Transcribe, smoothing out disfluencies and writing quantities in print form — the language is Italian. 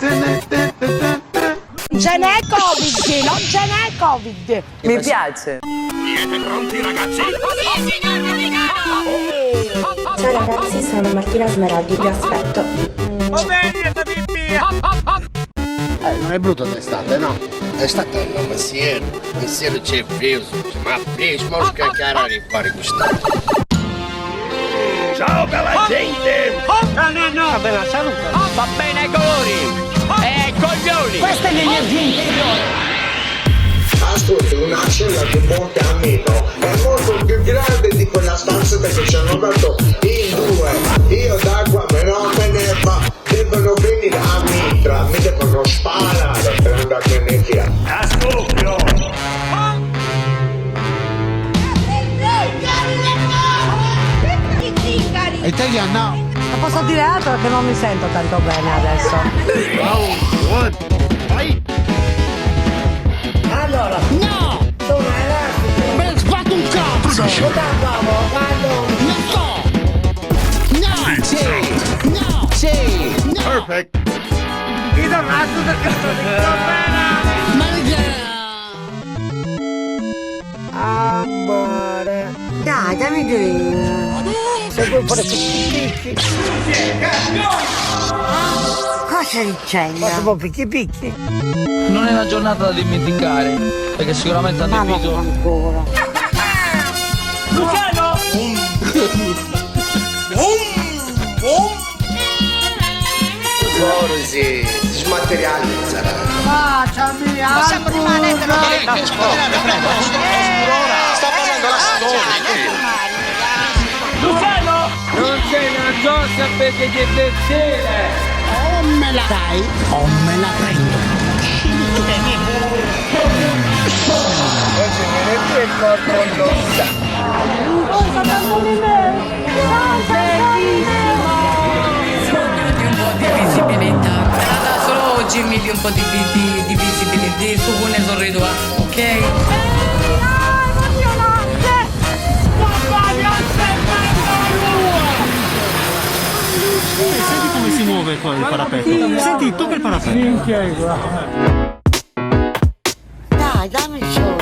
Non ce n'è Covid, non ce n'è Covid. Mi piace. Siete pronti, ragazzi? Sì, signor capitano! Ciao ragazzi, sono Martina Smeraldi, vi aspetto. Va bene, la pipì! Non è brutto d'estate, no? Estate no, messiere c'è frio, ma fish, mosca cara di fare gustare. Ciao, bella gente! No, bella salute. Va bene ai colori! E coglioni! Questa è l'energia interiore. Ascolti, una cella di Monte Amino è molto più grande di quella stanza che ci hanno dato in due. Io d'acqua non me ne va, devono venire a Mitra, mi devono sparare per andarmene via. Ascoltio! Italiana. Non posso dire altro perché non mi sento tanto bene adesso. Allora, No! sono elastico. Me ne sbatto un cazzo! Dove andavo? Vado. Non so! No! Sì. No! Sì. No! Perfect. Io non razzo del cazzo di bene. Maledetta! Amore. Dai, dammi due. Se vuoi fare picchi. Cosa dicendo? Ma sono picchi picchi. Non è una giornata da dimenticare, perché sicuramente hanno diviso. Ancora. Luciano! Sì, smaterializza. Baciami, Possiamo rimanere Sta parlando la storia. Luciano! Non sei una cosa perché ti piacere. O me la dai o me la prendo! Oggi viene più il corpo Sogno di un po' di visibilità. Era da solo oggi mi di un po' di visibilità. Su ne sorrido, ok? Senti come si muove qua il parapetto. Senti, tocca il parapetto. Dai, dammi il sole.